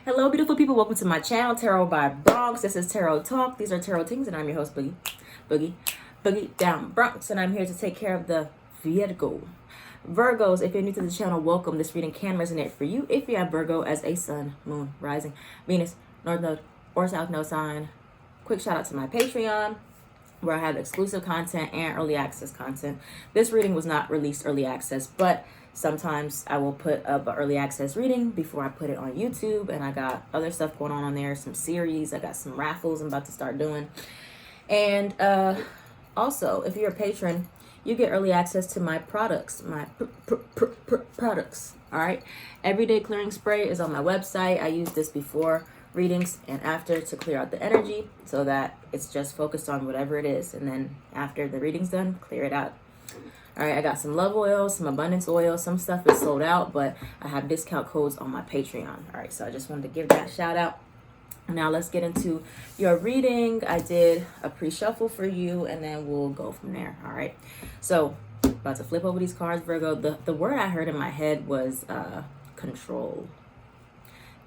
Hello, beautiful people. Welcome to my channel, Tarot by Bronx. This is Tarot Talk. These are Tarot Things, and I'm your host, Boogie Down Bronx, and I'm here to take care of the Virgo. Virgos, if you're new to the channel, welcome. This reading can resonate for you if you have Virgo as a sun, moon, rising, Venus, North Node, or South Node sign. Quick shout out to my Patreon, where I have exclusive content and early access content. This reading was not released early access, but sometimes I will put up an early access reading before I put it on YouTube, and I got other stuff going on there, some series. I got some raffles I'm about to start doing. And also, if you're a patron, you get early access to my products, my products, all right? Everyday Clearing Spray is on my website. I use this before readings and after to clear out the energy so that it's just focused on whatever it is. And then after the reading's done, clear it out. All right, I got some love oil, some abundance oil. Some stuff is sold out, but I have discount codes on my Patreon. All right, so I just wanted to give that shout out. Now let's get into your reading. I did a pre-shuffle for you, and then we'll go from there. All right, so about to flip over these cards, Virgo. The word I heard in my head was control.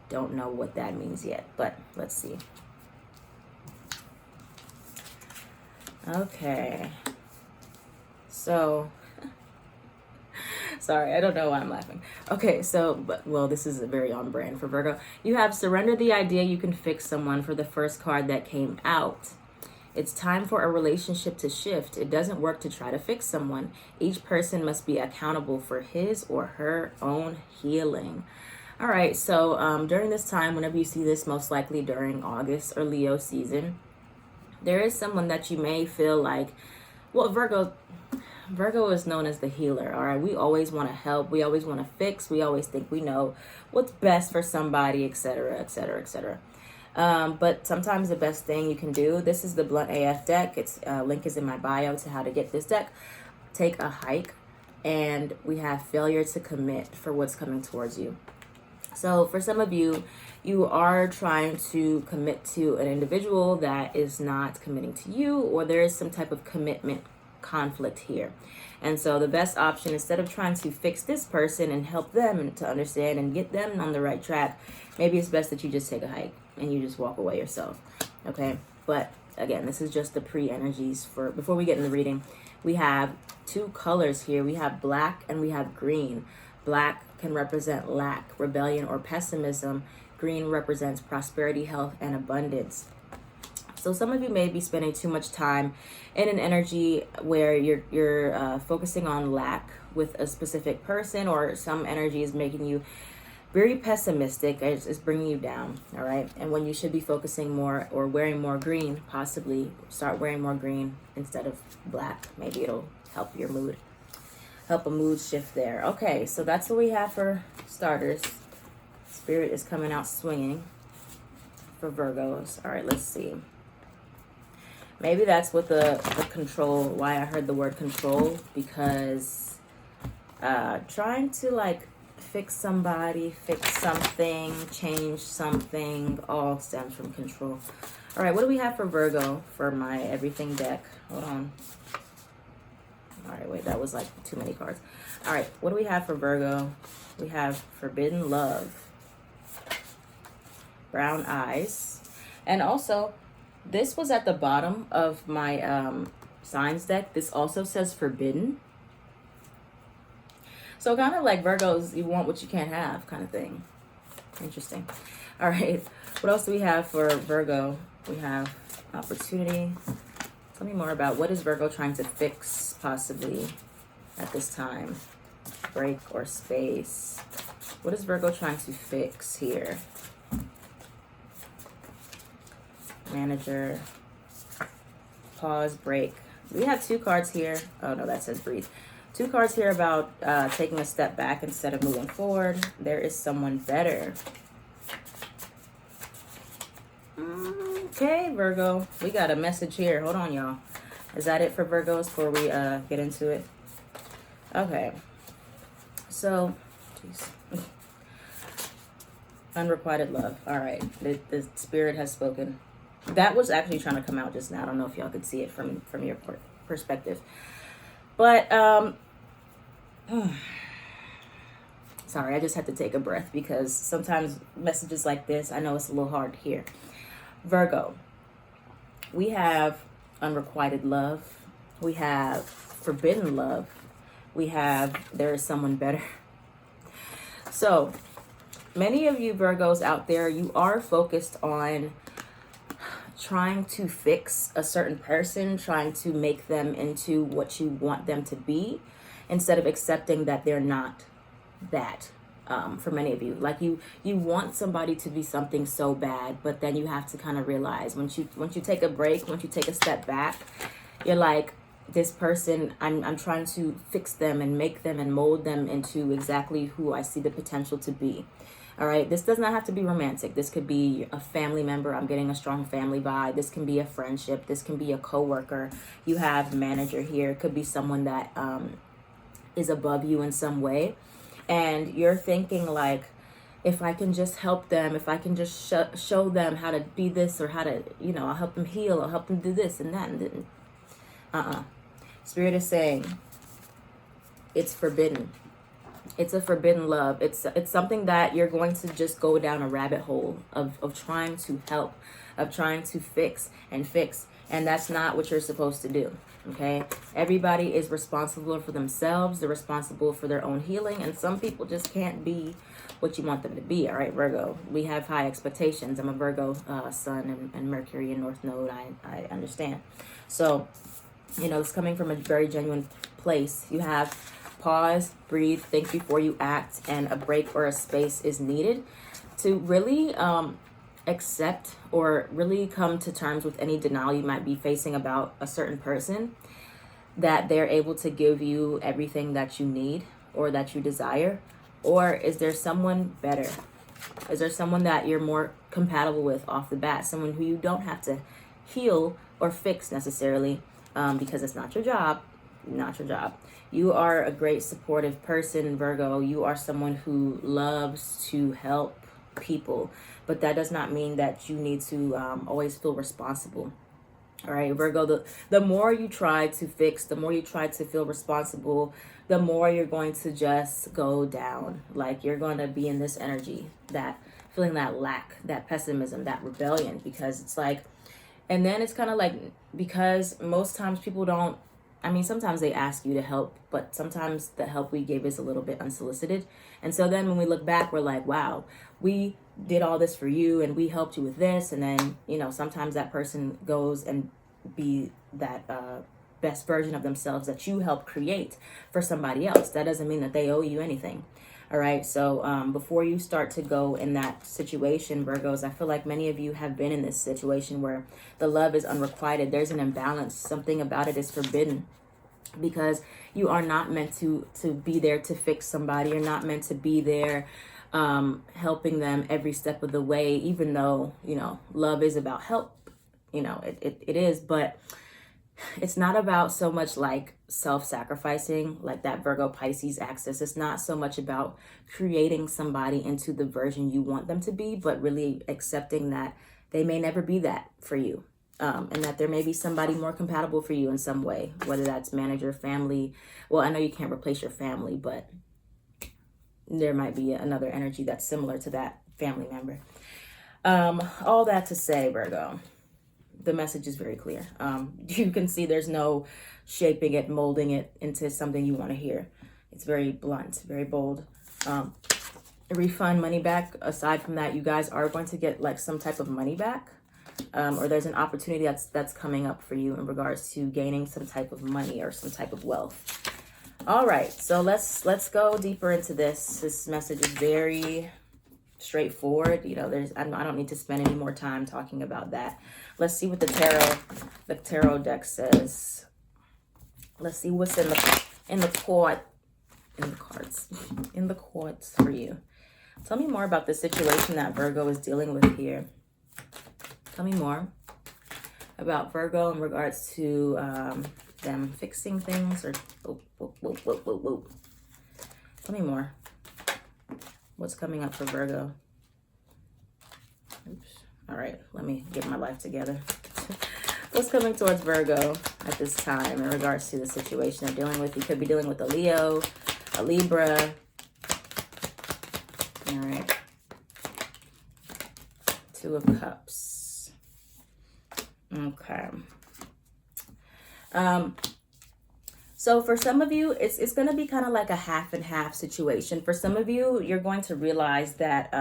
Don't know what that means yet, but let's see. Okay, so sorry, I don't know why I'm laughing. Okay, so, well, this is very on brand for Virgo. You have surrender the idea you can fix someone for the first card that came out. It's time for a relationship to shift. It doesn't work to try to fix someone. Each person must be accountable for his or her own healing. All right, so during this time, whenever you see this, most likely during August or Leo season, there is someone that you may feel like, well, Virgo is known as the healer, all right? We always want to help. We always want to fix. We always think we know what's best for somebody, etc., etc., etc. But sometimes the best thing you can do, this is the Blunt AF deck. Its link is in my bio to how to get this deck. Take a hike, and we have failure to commit for what's coming towards you. So for some of you, you are trying to commit to an individual that is not committing to you, or there is some type of commitment conflict here. And so the best option, instead of trying to fix this person and help them to understand and get them on the right track, maybe it's best that you just take a hike and you just walk away yourself. Okay, but again, this is just the pre-energies for before we get in the reading. We have two colors here. We have black and we have green. Black can represent lack, rebellion, or pessimism. Green represents prosperity, health, and abundance. So some of you may be spending too much time in an energy where you're focusing on lack with a specific person, or some energy is making you very pessimistic. It's bringing you down, all right? And when you should be focusing more or wearing more green, possibly start wearing more green instead of black. Maybe it'll help your mood, help a mood shift there. Okay, so that's what we have for starters. Spirit is coming out swinging for Virgos. All right, let's see. Maybe that's what the control, why I heard the word control, because trying to like fix somebody, fix something, change something, all stems from control. All right, what do we have for Virgo for my everything deck? Hold on. All right, wait, that was like too many cards. All right, what do we have for Virgo? We have Forbidden Love, Brown Eyes, and also this was at the bottom of my signs deck. This also says forbidden. So kind of like Virgos, you want what you can't have kind of thing. Interesting. All right. What else do we have for Virgo? We have opportunity. Tell me more about what is Virgo trying to fix possibly at this time. Break or space. What is Virgo trying to fix here? Manager, pause, break. We have two cards here. Oh no, that says breathe. Two cards here about taking a step back instead of moving forward. There is someone better. Okay, Virgo, we got a message here. Hold on, y'all. Is that it for Virgos before we get into it? Okay. So, geez. Unrequited love. All right, the spirit has spoken. That was actually trying to come out just now. I don't know if y'all could see it from your perspective. But Sorry, I just had to take a breath because sometimes messages like this, I know it's a little hard to hear. Virgo, we have unrequited love. We have forbidden love. We have there is someone better. So many of you Virgos out there, you are focused on trying to fix a certain person, trying to make them into what you want them to be, instead of accepting that they're not that. For many of you, like you want somebody to be something so bad, but then you have to kind of realize once you take a break, once you take a step back, you're like, this person, I'm trying to fix them and make them and mold them into exactly who I see the potential to be. All right, this does not have to be romantic. This could be a family member. I'm getting a strong family vibe. This can be a friendship. This can be a coworker. You have a manager here. It could be someone that is above you in some way. And you're thinking like, if I can just help them, if I can just show them how to be this or how to, I'll help them heal, I'll help them do this and that. And then, Spirit is saying it's forbidden. It's a forbidden love. It's something that you're going to just go down a rabbit hole of trying to help, of trying to fix. And that's not what you're supposed to do. Okay, everybody is responsible for themselves. They're responsible for their own healing, and some people just can't be what you want them to be. All right, Virgo, we have high expectations. I'm a Virgo sun and Mercury in North Node. I understand. So, it's coming from a very genuine place. You have pause, breathe, think before you act, and a break or a space is needed to really accept or really come to terms with any denial you might be facing about a certain person, that they're able to give you everything that you need or that you desire. Or is there someone better? Is there someone that you're more compatible with off the bat? Someone who you don't have to heal or fix necessarily, because it's not your job. Not your job. You are a great supportive person, Virgo. You are someone who loves to help people, but that does not mean that you need to always feel responsible. All right, Virgo, the more you try to fix, the more you try to feel responsible, the more you're going to just go down. Like you're going to be in this energy, that feeling, that lack, that pessimism, that rebellion, because it's like, and then it's kind of like, because most times people don't, sometimes they ask you to help, but sometimes the help we give is a little bit unsolicited. And so then when we look back, we're like, wow, we did all this for you and we helped you with this. And then, sometimes that person goes and be that best version of themselves that you helped create for somebody else. That doesn't mean that they owe you anything. All right. So before you start to go in that situation, Virgos, I feel like many of you have been in this situation where the love is unrequited. There's an imbalance. Something about it is forbidden, because you are not meant to be there to fix somebody. You're not meant to be there helping them every step of the way, even though, love is about help. It is, but it's not about so much like self-sacrificing, like that Virgo Pisces axis. It's not so much about creating somebody into the version you want them to be, but really accepting that they may never be that for you. And that there may be somebody more compatible for you in some way, whether that's manager, family. Well, I know you can't replace your family, but there might be another energy that's similar to that family member. All that to say, Virgo, the message is very clear. You can see there's no shaping it, molding it into something you want to hear. It's very blunt, very bold. Refund, money back. Aside from that, you guys are going to get like some type of money back. Or there's an opportunity that's coming up for you in regards to gaining some type of money or some type of wealth. All right, so let's go deeper into this. This message is very straightforward. I don't need to spend any more time talking about that. Let's see what the tarot deck says. Let's see what's in the cards for you. Tell me more about the situation that Virgo is dealing with here. Tell me more about Virgo in regards to them fixing things, or Tell me more. What's coming up for Virgo? Oops. All right, let me get my life together. What's coming towards Virgo at this time in regards to the situation they're dealing with? You could be dealing with a Leo, a Libra, All right. Two of Cups. Okay. So for some of you, it's going to be kind of like a half and half situation. For some of you, you're going to realize that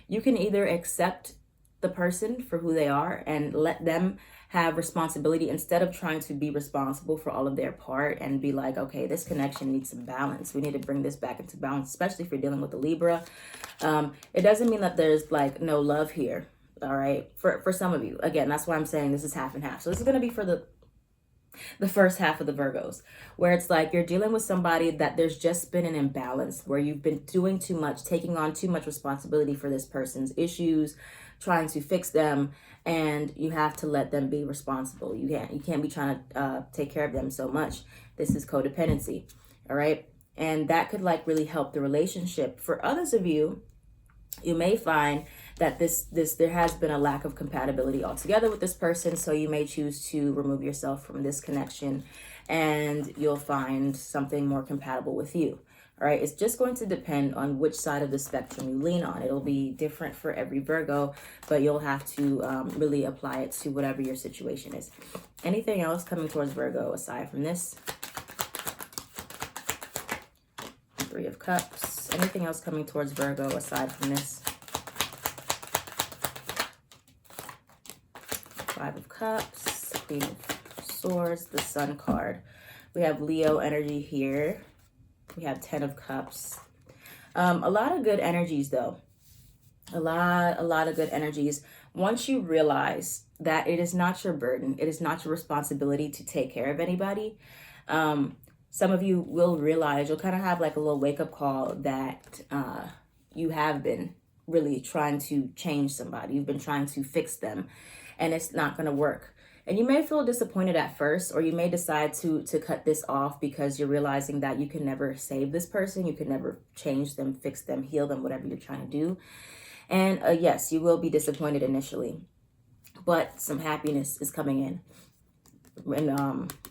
you can either accept the person for who they are and let them have responsibility instead of trying to be responsible for all of their part and be like, okay, this connection needs some balance. We need to bring this back into balance, especially if you're dealing with a Libra. It doesn't mean that there's like no love here. All right. For some of you, again, that's why I'm saying this is half and half. So this is going to be for the first half of the Virgos, where it's like you're dealing with somebody that there's just been an imbalance where you've been doing too much, taking on too much responsibility for this person's issues, trying to fix them, and you have to let them be responsible. You can't be trying to take care of them so much. This is codependency. All right. And that could like really help the relationship. For others of you, you may find that there has been a lack of compatibility altogether with this person, so you may choose to remove yourself from this connection and you'll find something more compatible with you. All right, it's just going to depend on which side of the spectrum you lean on. It'll be different for every Virgo, but you'll have to really apply it to whatever your situation is. Anything else coming towards Virgo aside from this? Three of Cups. Anything else coming towards Virgo aside from this? Five of Cups, Queen of Swords, the Sun card. We have Leo energy here. We have 10 of Cups. A lot of good energies though. A lot of good energies. Once you realize that it is not your burden, it is not your responsibility to take care of anybody. Some of you will realize, you'll kind of have like a little wake up call that you have been really trying to change somebody. You've been trying to fix them and it's not going to work. And you may feel disappointed at first, or you may decide to cut this off because you're realizing that you can never save this person. You can never change them, fix them, heal them, whatever you're trying to do. And yes, you will be disappointed initially, but some happiness is coming in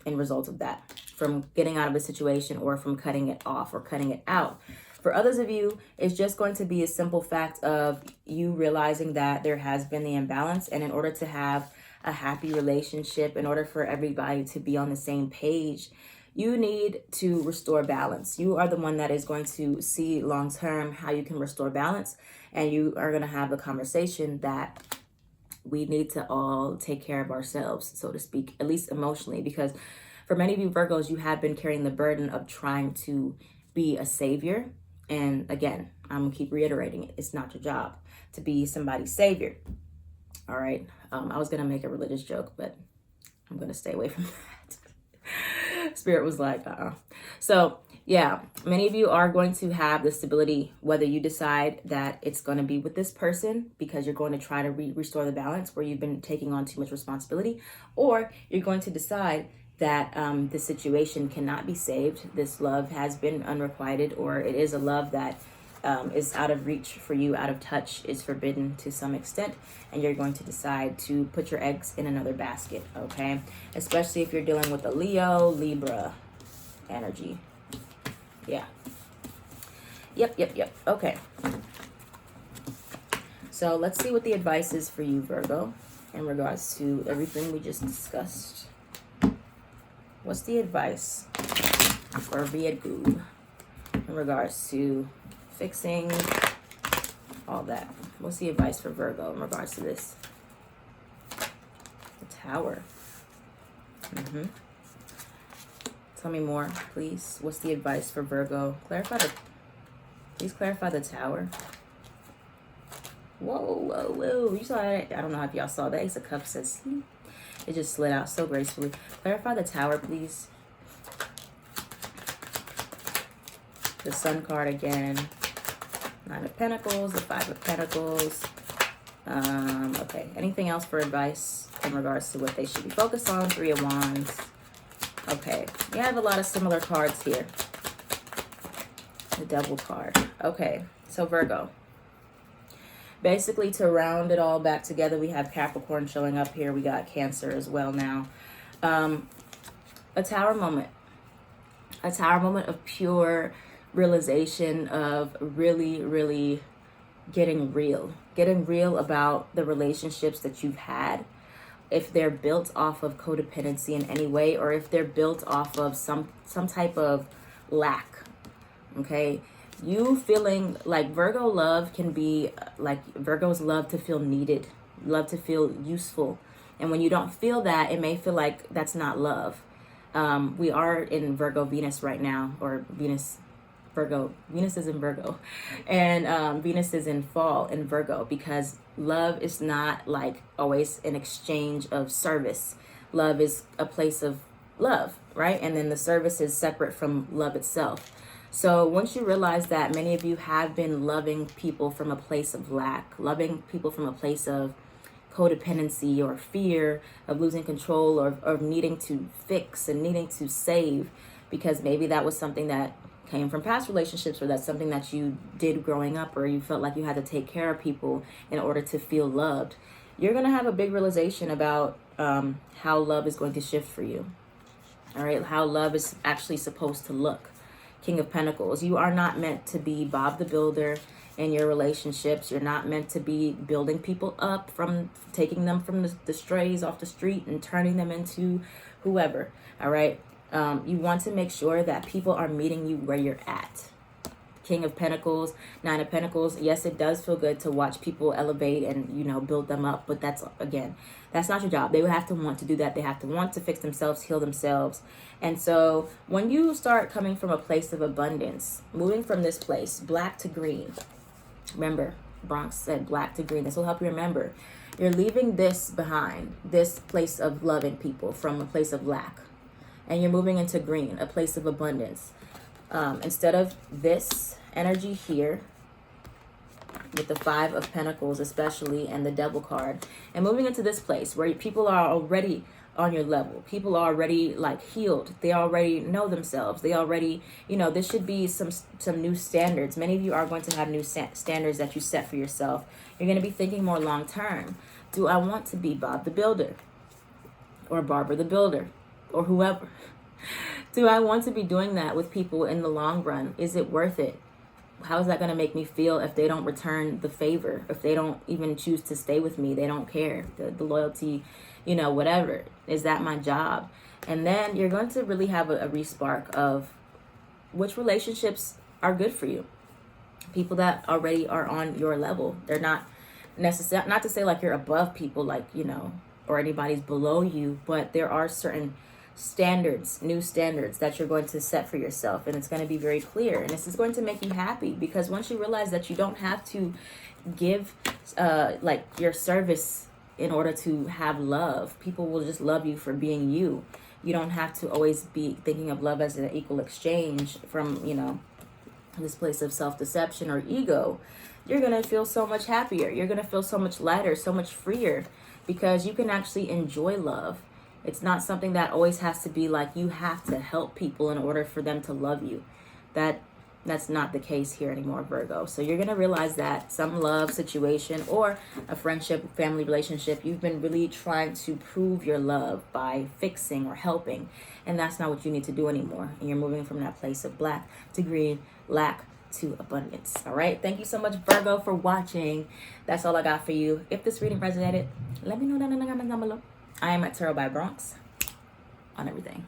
result of that, from getting out of a situation or from cutting it off or cutting it out. For others of you, it's just going to be a simple fact of you realizing that there has been the imbalance, and in order to have a happy relationship, in order for everybody to be on the same page, you need to restore balance. You are the one that is going to see long term how you can restore balance, and you are going to have a conversation that we need to all take care of ourselves, so to speak, at least emotionally, because for many of you Virgos, you have been carrying the burden of trying to be a savior. And again, I'm gonna keep reiterating it. It's not your job to be somebody's savior. All right. I was gonna make a religious joke, but I'm gonna stay away from that. Spirit was like, So yeah, many of you are going to have the stability, whether you decide that it's going to be with this person because you're going to try to restore the balance where you've been taking on too much responsibility, or you're going to decide that this situation cannot be saved. This love has been unrequited, or it is a love that is out of reach for you, out of touch, is forbidden to some extent, and you're going to decide to put your eggs in another basket, okay? Especially if you're dealing with a Leo, Libra energy. Yeah. Yep. Okay. So let's see what the advice is for you, Virgo, in regards to everything we just discussed. What's the advice for Virgo in regards to fixing all that? What's the advice for Virgo in regards to this? The Tower. Tell me more, please. What's the advice for Virgo? Please clarify the Tower. Whoa. You saw that? I don't know if y'all saw that. Ace of Cups says, it just slid out so gracefully. Clarify the Tower, please. The Sun card again. Nine of Pentacles, the Five of Pentacles. Okay, anything else for advice in regards to what they should be focused on? Three of Wands. Okay, you have a lot of similar cards here. The Devil card. Okay, so Virgo. Basically, to round it all back together, we have Capricorn showing up here. We got Cancer as well now. A Tower moment. A Tower moment of pure realization of really getting real about the relationships that you've had, if they're built off of codependency in any way, or if they're built off of some type of lack. Okay, you feeling like Virgo love can be like, Virgos love to feel needed, love to feel useful, and when you don't feel that, it may feel like that's not love. We are in Virgo Venus right now, or Venus is in Virgo, and Venus is in fall in Virgo, because love is not like always an exchange of service. Love is a place of love, right? And then the service is separate from love itself. So once you realize that many of you have been loving people from a place of lack, loving people from a place of codependency or fear of losing control, or of needing to fix and needing to save, because maybe that was something that came from past relationships, or that's something that you did growing up, or you felt like you had to take care of people in order to feel loved. You're going to have a big realization about how love is going to shift for you. All right, how love is actually supposed to look. King of Pentacles, you are not meant to be Bob the Builder in your relationships. You're not meant to be building people up, from taking them from the strays off the street and turning them into whoever. All right. You want to make sure that people are meeting you where you're at. King of Pentacles, Nine of Pentacles. Yes, it does feel good to watch people elevate and, you know, build them up. But that's, again, that's not your job. They would have to want to do that. They have to want to fix themselves, heal themselves. And so when you start coming from a place of abundance, moving from this place, black to green. Remember, Bronx said black to green. This will help you remember. You're leaving this behind, this place of loving people from a place of lack. And you're moving into green, a place of abundance. Instead of this energy here, with the Five of Pentacles especially, and the Devil card, and moving into this place where people are already on your level. People are already like healed. They already know themselves. They already, you know, this should be some new standards. Many of you are going to have new standards that you set for yourself. You're going to be thinking more long term. Do I want to be Bob the Builder, or Barbara the Builder, or whoever? Do I want to be doing that with people in the long run? Is it worth it? How is that going to make me feel if they don't return the favor? If they don't even choose to stay with me? They don't care. The loyalty, you know, whatever. Is that my job? And then you're going to really have a respark of which relationships are good for you. People that already are on your level. They're not necessarily, not to say like you're above people, like, you know, or anybody's below you, but there are certain standards, new standards that you're going to set for yourself, and it's going to be very clear, and this is going to make you happy, because once you realize that you don't have to give like your service in order to have love, people will just love you for being you. You don't have to always be thinking of love as an equal exchange from, you know, this place of self-deception or ego. You're going to feel so much happier. You're going to feel so much lighter, so much freer, because you can actually enjoy love. It's not something that always has to be like you have to help people in order for them to love you. That's not the case here anymore, Virgo. So you're going to realize that some love situation or a friendship, family relationship, you've been really trying to prove your love by fixing or helping. And that's not what you need to do anymore. And you're moving from that place of black to green, lack to abundance. All right. Thank you so much, Virgo, for watching. That's all I got for you. If this reading resonated, let me know down in the comments down below. I am at Tarot by Bronx on everything.